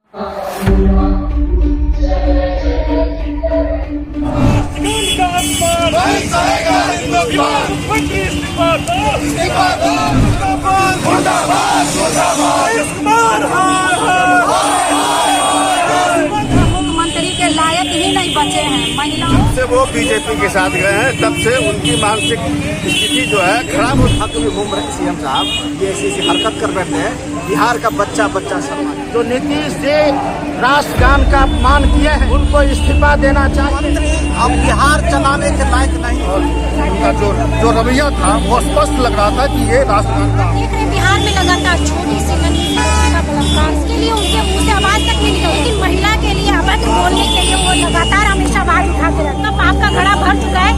मुख्यमंत्री के लायक ही नहीं बचे हैं महिलाओं। जब से वो बीजेपी के साथ गए हैं तब से उनकी मानसिक स्थिति जो है खराब हो। हक में घूम रहे सीएम साहब, ये ऐसी हरकत कर बैठे हैं। बिहार का बच्चा शर्मा जो नीतीश जी राष्ट्रगान का अपमान किए हैं, उनको इस्तीफा देना चाहिए। अब बिहार चलाने के लायक नहीं। उनका जो रवैया था वो स्पष्ट लग रहा था कि ये राष्ट्रगान का। देख रहे बिहार में लगातार छोटी सी नन्ही सी बच्ची का बलात्कार, इसके लिए उनके मुंह से आवाज तक नहीं निकली, लेकिन महिला के लिए अवैध बोलने के लिए वो लगातार हमेशा आवाज उठाते रहते हैं। पाप का घड़ा भर चुका है।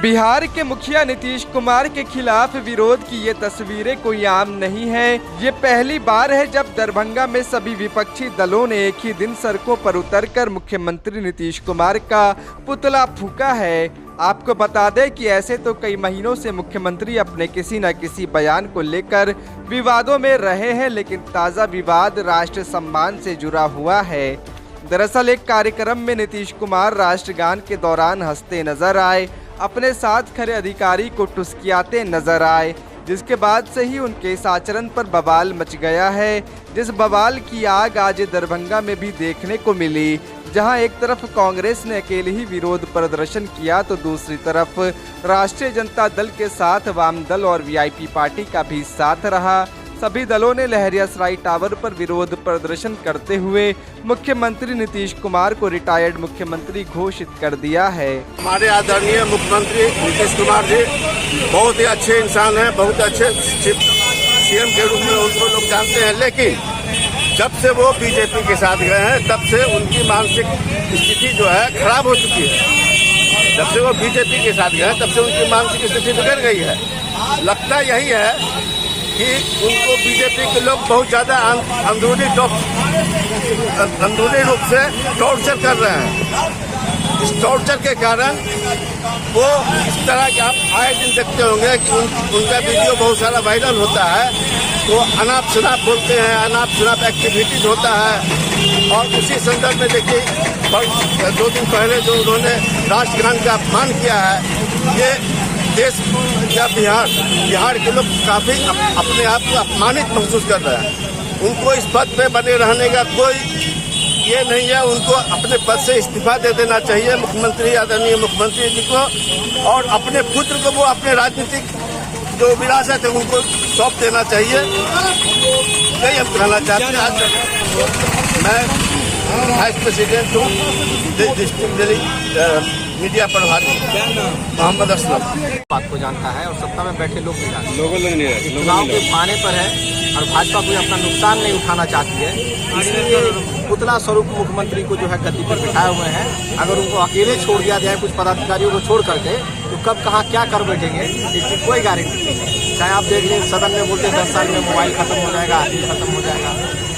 बिहार के मुखिया नीतीश कुमार के खिलाफ विरोध की ये तस्वीरें कोई आम नहीं है। ये पहली बार है जब दरभंगा में सभी विपक्षी दलों ने एक ही दिन सड़कों पर उतरकर मुख्यमंत्री नीतीश कुमार का पुतला फूंका है। आपको बता दें कि ऐसे तो कई महीनों से मुख्यमंत्री अपने किसी न किसी बयान को लेकर विवादों में रहे हैं, लेकिन ताज़ा विवाद राष्ट्र सम्मान से जुड़ा हुआ है। दरअसल एक कार्यक्रम में नीतीश कुमार राष्ट्रगान के दौरान हंसते नजर आए, अपने साथ खड़े अधिकारी को टुसकियाते नजर आए, जिसके बाद से ही उनके इस आचरण पर बवाल मच गया है। जिस बवाल की आग आज दरभंगा में भी देखने को मिली, जहां एक तरफ कांग्रेस ने अकेले ही विरोध प्रदर्शन किया तो दूसरी तरफ राष्ट्रीय जनता दल के साथ वाम दल और वीआईपी पार्टी का भी साथ रहा। सभी दलों ने लहरियासराय टावर पर विरोध प्रदर्शन करते हुए मुख्यमंत्री नीतीश कुमार को रिटायर्ड मुख्यमंत्री घोषित कर दिया है। हमारे आदरणीय मुख्यमंत्री नीतीश कुमार जी बहुत ही अच्छे इंसान हैं, बहुत अच्छे सीएम के रूप में उनको लोग जानते हैं, लेकिन जब से वो बीजेपी के साथ गए हैं तब से उनकी मानसिक स्थिति जो है खराब हो चुकी है। जब से वो बीजेपी के साथ गए तब से उनकी मानसिक स्थिति बिगड़ गई है। लगता यही है कि उनको बीजेपी के लोग बहुत ज़्यादा अंदरूनी रूप से टॉर्चर कर रहे हैं। इस टॉर्चर के कारण वो इस तरह के आप आए दिन देखते होंगे कि उनका वीडियो बहुत सारा वायरल होता है। वो अनाप शनाप बोलते हैं, अनाप शनाप एक्टिविटीज होता है। और उसी संदर्भ में देखिए 2 दिन पहले जो उन्होंने राष्ट्रगान का अपमान किया है, ये देश या बिहार के लोग काफ़ी अपने आप को अपमानित महसूस कर रहे हैं। उनको इस पद पे बने रहने का कोई ये नहीं है। उनको अपने पद से इस्तीफा दे देना चाहिए मुख्यमंत्री, आदरणीय मुख्यमंत्री जी को, और अपने पुत्र को वो अपने राजनीतिक जो विरासत है उनको सौंप देना चाहिए। यही हम कहना चाहते हैं। आज मैं वाइस प्रेसिडेंट हूँ डिस्ट्रिक्ट दिल्ली मीडिया प्रभारी मोहम्मद असलम। बात को जानता है और सत्ता में बैठे लोग नहीं जानते। चुनाव के बहाने पर है और भाजपा कोई अपना नुकसान नहीं उठाना चाहती है, इसलिए पुतला स्वरूप मुख्यमंत्री को जो है गद्दी पर बिठाए हुए हैं। अगर उनको अकेले छोड़ दिया जाए कुछ पदाधिकारियों को छोड़ करके, तो कब कहाँ क्या कर बैठेंगे इसकी कोई गारंटी नहीं है। चाहे आप देख लें, सदन में बोलते 10 साल में मोबाइल खत्म हो जाएगा, आदमी खत्म हो जाएगा।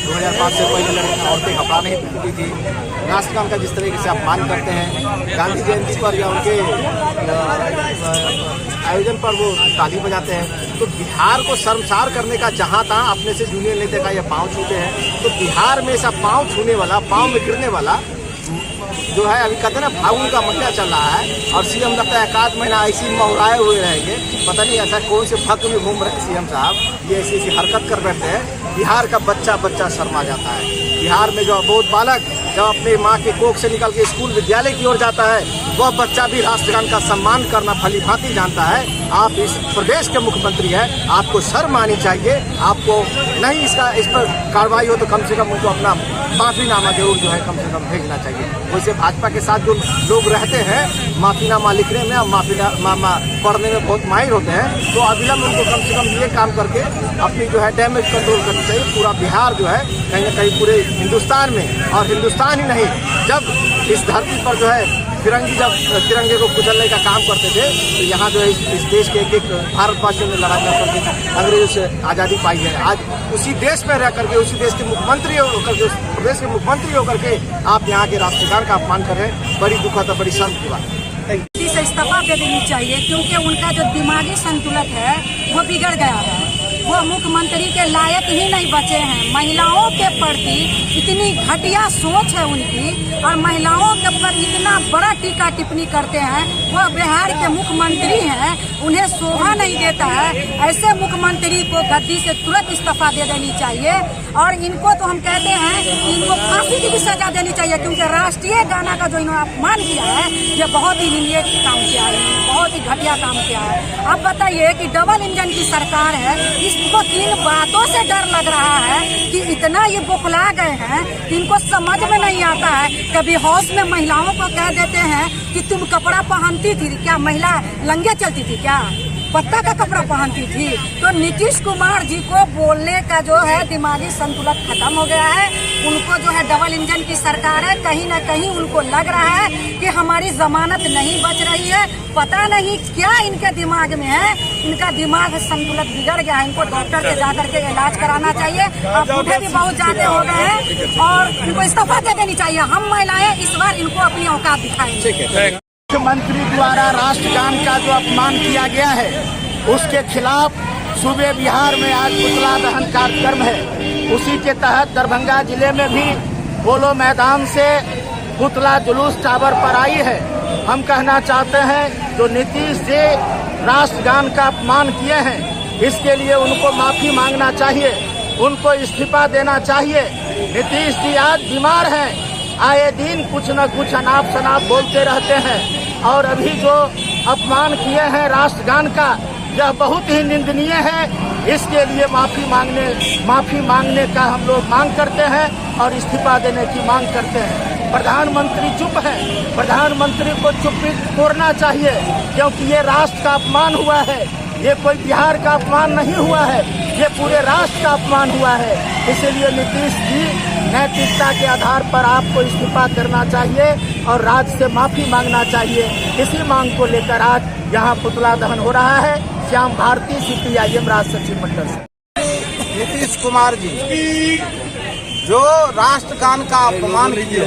2005 से पहले औरतें कपड़ा नहीं पहनती थी। राष्ट्रगान का जिस तरीके से अपमान करते हैं, गांधी जयंती पर या उनके आयोजन पर वो ताली बजाते हैं, तो बिहार को शर्मसार करने का जहाँ तहाँ अपने से जूनियर नेता का ये पाँव छूते हैं। तो बिहार में ऐसा पाँव छूने वाला, पाँव में गिरने वाला जो है, अभी कहते हैं ना फागुन का महीना चल रहा है और सीएम लगता है 1 महीना ऐसी महराए हुए रहेंगे। पता नहीं ऐसा कौन से भक्त में घूम रहे सीएम साहब, ये ऐसी हरकत कर बैठते हैं। बिहार का बच्चा शर्मा जाता है। बिहार में जो बहुत बालक जब अपने माँ के कोख से निकल के स्कूल विद्यालय की ओर जाता है, वह बच्चा भी राष्ट्रगान का सम्मान करना भली भांति जानता है। आप इस प्रदेश के मुख्यमंत्री हैं, आपको शर्म आनी चाहिए। आपको नहीं इस पर कार्रवाई हो तो कम से कम उनको अपना माफीनामा जरूर जो है कम से कम भेजना चाहिए। वैसे भाजपा के साथ जो लोग रहते हैं माफीनामा लिखने में और माफीनामा पढ़ने में बहुत माहिर होते हैं, तो अविलंब उनको कम से कम ये काम करके अपनी जो है डैमेज कंट्रोल करनी चाहिए। पूरा बिहार जो है कहीं ना कहीं पूरे हिंदुस्तान में, और हिंदुस्तान ही नहीं, जब इस धरती पर जो है फिरंगी जब तिरंगे को कुचलने का काम करते थे, तो यहाँ जो है इस देश के एक भारतवासियों ने लड़ाई कर करके अंग्रेजों से आज़ादी पाई है। आज उसी देश में रह करके, उसी देश के मुख्यमंत्री होकर के, प्रदेश के मुख्यमंत्री होकर के आप यहाँ के राष्ट्रगान का अपमान कर रहे हैं। बड़ी दुखद और बड़ी शर्म की बात है। से इस्तीफा दे देनी चाहिए, क्योंकि उनका जो दिमागी संतुलन है वो बिगड़ गया है। वो मुख्यमंत्री के लायक ही नहीं बचे हैं। महिलाओं के प्रति इतनी घटिया सोच है उनकी, और महिलाओं के ऊपर इतना बड़ा टीका टिप्पणी करते हैं। वो बिहार के मुख्यमंत्री हैं, उन्हें शोभा नहीं देता है। ऐसे मुख्यमंत्री को गद्दी से तुरंत इस्तीफा दे देनी चाहिए, और इनको तो हम कहते हैं कि इनको फांसी की भी सजा देनी चाहिए, क्योंकि राष्ट्रीय गाना का जो इन्होंने अपमान किया है, ये बहुत ही निंदनीय काम किया है, बहुत ही घटिया काम किया है। अब बताइए कि डबल इंजन की सरकार है, इसको किन बातों से डर लग रहा है कि इतना ये बौखला गए हैं कि इनको समझ में नहीं आता है। कभी हाउस में महिलाओं को कह देते हैं कि तुम कपड़ा पहनती थी क्या, महिला लंगे चलती थी क्या, पत्ता का कपड़ा पहनती थी। तो नीतीश कुमार जी को बोलने का जो है दिमागी संतुलन खत्म हो गया है। उनको जो है डबल इंजन की सरकार है, कहीं न कहीं उनको लग रहा है कि हमारी जमानत नहीं बच रही है। पता नहीं क्या इनके दिमाग में है, इनका दिमाग संतुलन बिगड़ गया है। इनको डॉक्टर के जाकर के इलाज कराना चाहिए। अब बूढ़े भी बहुत ज्यादा हो गए हैं और इनको इस्तीफा दे देनी चाहिए। हम महिलाएं इस बार इनको अपनी औकात दिखाएंगे। मुख्यमंत्री द्वारा राष्ट्रगान का जो अपमान किया गया है, उसके खिलाफ सूबे बिहार में आज पुतला दहन कार्यक्रम है। उसी के तहत दरभंगा जिले में भी पोलो मैदान से पुतला जुलूस टावर पर आई है। हम कहना चाहते हैं जो नीतीश जी राष्ट्रगान का अपमान किए हैं, इसके लिए उनको माफी मांगना चाहिए, उनको इस्तीफा देना चाहिए। नीतीश जी आज बीमार हैं, आए दिन कुछ न कुछ अनाप शनाप बोलते रहते हैं, और अभी जो अपमान किए हैं राष्ट्रगान का, यह बहुत ही निंदनीय है। इसके लिए माफी मांगने का हम लोग मांग करते हैं और इस्तीफा देने की मांग करते हैं। प्रधानमंत्री चुप है, प्रधानमंत्री को चुप्पी तोड़ना चाहिए, क्योंकि ये राष्ट्र का अपमान हुआ है। ये कोई बिहार का अपमान नहीं हुआ है, ये पूरे राष्ट्र का अपमान हुआ है। इसलिए नीतीश जी नैतिकता के आधार पर आपको इस्तीफा करना चाहिए और राज्य से माफी मांगना चाहिए। इसी मांग को लेकर आज यहाँ पुतला दहन हो रहा है। श्याम भारती, CPIM राज्य सचिव मंडल से। नीतीश कुमार जी जो राष्ट्रगान का अपमान किए,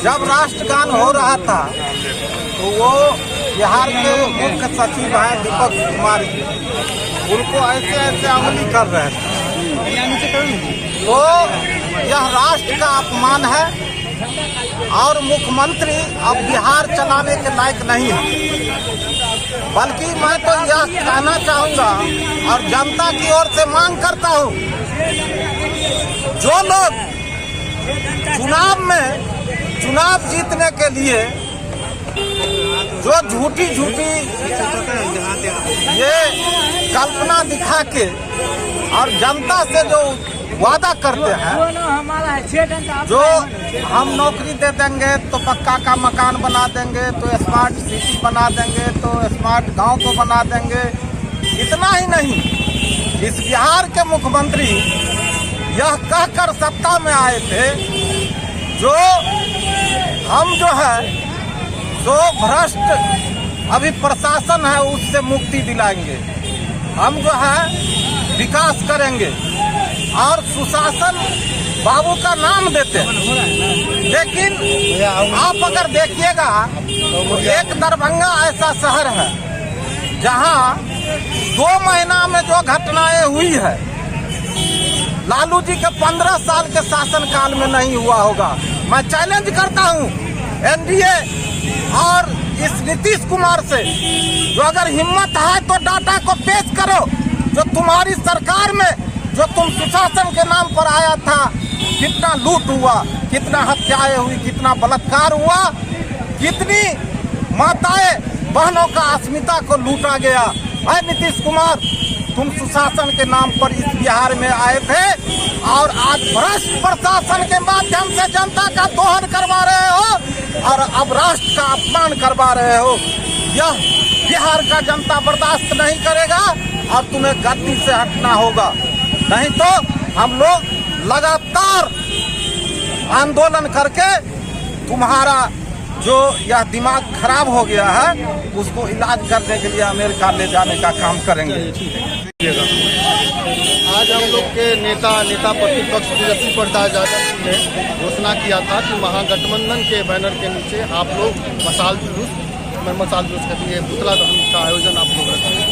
जब राष्ट्रगान हो रहा था तो वो बिहार के मुख्य सचिव हैं दीपक कुमार जी, उनको ऐसे अमली कर रहे थे। तो यह राष्ट्र का अपमान है और मुख्यमंत्री अब बिहार चलाने के लायक नहीं है। बल्कि मैं तो यह कहना चाहूँगा और जनता की ओर से मांग करता हूँ, जो लोग चुनाव जीतने के लिए जो झूठी ये कल्पना दिखा के और जनता से जो वादा करते हैं, जो हम नौकरी दे देंगे तो पक्का का मकान बना देंगे, तो स्मार्ट सिटी बना देंगे, तो स्मार्ट गांव को बना देंगे। इतना ही नहीं, इस बिहार के मुख्यमंत्री यह कहकर सत्ता में आए थे, जो हम जो है जो भ्रष्ट अभी प्रशासन है उससे मुक्ति दिलाएंगे, हम जो है विकास करेंगे और सुशासन बाबू का नाम देते हैं। लेकिन आप अगर देखिएगा तो एक दरभंगा ऐसा शहर है जहां 2 महीना में जो घटनाएं हुई है, लालू जी के 15 साल के शासनकाल में नहीं हुआ होगा। मैं चैलेंज करता हूं एनडीए और इस नीतीश कुमार से, जो अगर हिम्मत है तो डाटा को पेश करो, जो तुम्हारी सरकार में जो तुम सुशासन के नाम पर आया था, कितना लूट हुआ, कितना हत्याएं हुई, कितना बलात्कार हुआ, कितनी माताएं बहनों का अस्मिता को लूटा गया। है नीतीश कुमार, तुम सुशासन के नाम पर इस बिहार में आए थे और आज भ्रष्ट प्रशासन के माध्यम से जनता का दोहन करवा रहे हो और अब राष्ट्र का अपमान करवा रहे हो। यह बिहार का जनता बर्दाश्त नहीं करेगा और तुम्हें गद्दी से हटना होगा, नहीं तो हम लोग लगातार आंदोलन करके तुम्हारा जो यह दिमाग खराब हो गया है उसको इलाज करने के लिए अमेरिका ले जाने का काम करेंगे। आज हम लोग के नेता प्रतिपक्ष तेजस्वी प्रसाद यादव ने घोषणा किया था कि महागठबंधन के बैनर के नीचे आप लोग मसाल जुलूस का दिए पुतला दहन का आयोजन आप लोग रखेंगे।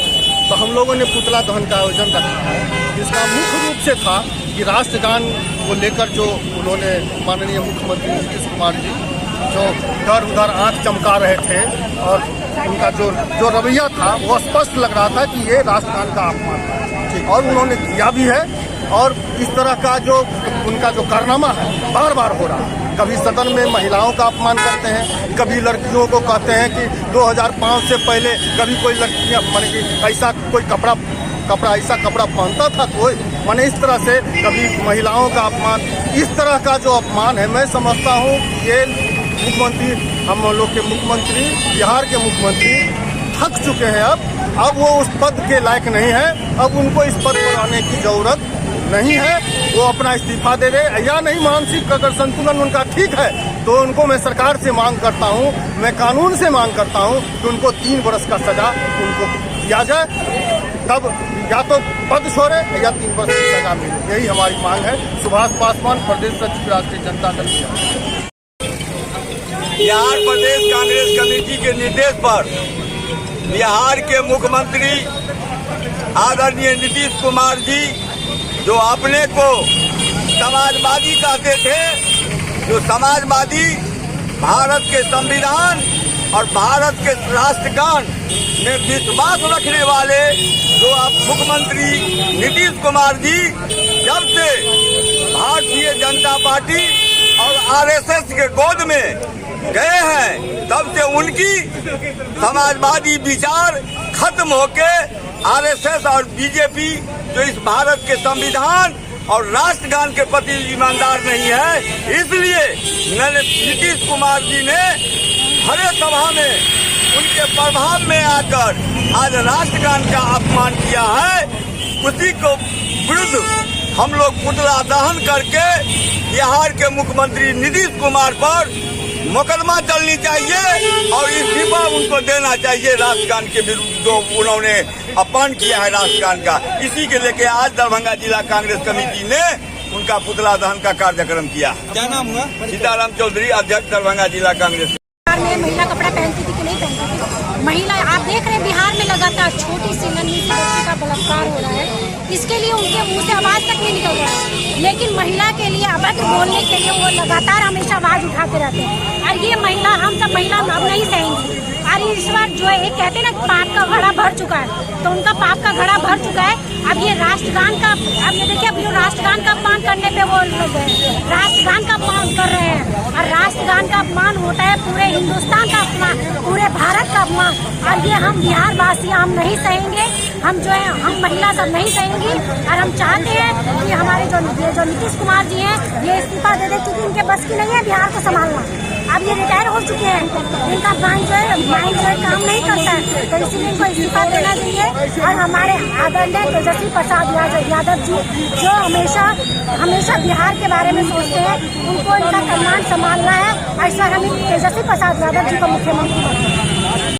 तो हम लोगों ने पुतला दहन का आयोजन रखा है। इसका मुख्य रूप से था कि राष्ट्रगान को लेकर जो उन्होंने माननीय मुख्यमंत्री नीतीश कुमार जी जो इधर उधर आंख चमका रहे थे और उनका जो रवैया था वो स्पष्ट लग रहा था कि ये राष्ट्रगान का अपमान है और उन्होंने किया भी है। और इस तरह का जो उनका जो कारनामा है बार बार हो रहा है। कभी सदन में महिलाओं का अपमान करते हैं, कभी लड़कियों को कहते हैं कि 2005 से पहले कभी कोई लड़कियां माने कि ऐसा कोई कपड़ा ऐसा कपड़ा पहनता था कोई, माने इस तरह से कभी महिलाओं का अपमान, इस तरह का जो अपमान है मैं समझता हूँ ये मुख्यमंत्री हम लोग के मुख्यमंत्री बिहार के मुख्यमंत्री थक चुके हैं। अब वो उस पद के लायक नहीं है, अब उनको इस पद पर आने की जरूरत नहीं है। वो अपना इस्तीफा दे दे या नहीं, मानसिक अगर संतुलन उनका ठीक है तो उनको मैं सरकार से मांग करता हूँ, मैं कानून से मांग करता हूँ कि उनको 3 वर्ष का सजा उनको दिया जाए, तब या तो पद छोड़े या 3 वर्ष की सजा मिले। यही हमारी मांग है। सुभाष पासवान, प्रदेश सचिव, राष्ट्रीय जनता दल। बिहार प्रदेश कांग्रेस कमेटी के निर्देश पर बिहार के मुख्यमंत्री आदरणीय नीतीश कुमार जी जो अपने को समाजवादी कहते थे, जो समाजवादी भारत के संविधान और भारत के राष्ट्रगान में विश्वास रखने वाले जो अब मुख्यमंत्री नीतीश कुमार जी जब से भारतीय जनता पार्टी और आरएसएस के गोद में गए हैं तब से उनकी समाजवादी विचार खत्म होके आरएसएस और बीजेपी जो इस भारत के संविधान और राष्ट्रगान के प्रति ईमानदार नहीं है, इसलिए नीतीश कुमार जी ने हर सभा में उनके प्रभाव में आकर आज राष्ट्रगान का अपमान किया है। उसी को विरुद्ध हम लोग पुतला दहन करके बिहार के मुख्यमंत्री नीतीश कुमार पर मुकदमा चलनी चाहिए और इस्तीफा उनको देना चाहिए राष्ट्रगान के विरुद्ध जो उन्होंने अपमान किया है राष्ट्रगान का। इसी के लेके आज दरभंगा जिला कांग्रेस कमेटी ने उनका पुतला दहन का कार्यक्रम किया। क्या नाम हुआ? सीताराम चौधरी, अध्यक्ष दरभंगा जिला कांग्रेस। में महिला कपड़ा पहनती थी कि नहीं पहनती थी? महिला आप देख रहे हैं बिहार में लगातार छोटी सी नन्ही सी बच्ची का बलात्कार हो रहा है। इसके लिए उनके मुंह से आवाज तक नहीं निकल रहा है, लेकिन महिला के लिए अभद्र बोलने के लिए वो लगातार हमेशा आवाज उठाते रहते हैं। और ये महिला हम सब महिला अब नहीं सहेंगे। और इस बार जो है कहते हैं ना पाप का घड़ा भर चुका है, तो उनका पाप का घड़ा भर चुका है। अब ये राष्ट्रगान का अब ये देखिए, अब जो राष्ट्रगान का अपमान करने पे वो राष्ट्रगान का अपमान कर रहे हैं और राष्ट्रगान का अपमान होता है पूरे हिंदुस्तान का अपमान, पूरे भारत का अपमान। और ये हम बिहार वासी हम नहीं सहेंगे, हम जो है हम महिला सब नहीं सहेंगे। और हम चाहते हैं कि हमारे जो नीतीश कुमार जी हैं ये इस्तीफा दे दे, क्योंकि इनके बस की नहीं है बिहार को संभालना। अब ये रिटायर हो चुके हैं, इनका माइंड जो है काम नहीं करता है, तो इसीलिए इनको इस्तीफा देना चाहिए। और हमारे आदरणीय तेजस्वी प्रसाद यादव जी जो हमेशा बिहार के बारे में सोचते हैं, उनको इनका कमान संभालना है। ऐसा हम तेजस्वी प्रसाद यादव जी को मुख्यमंत्री बनाएंगे।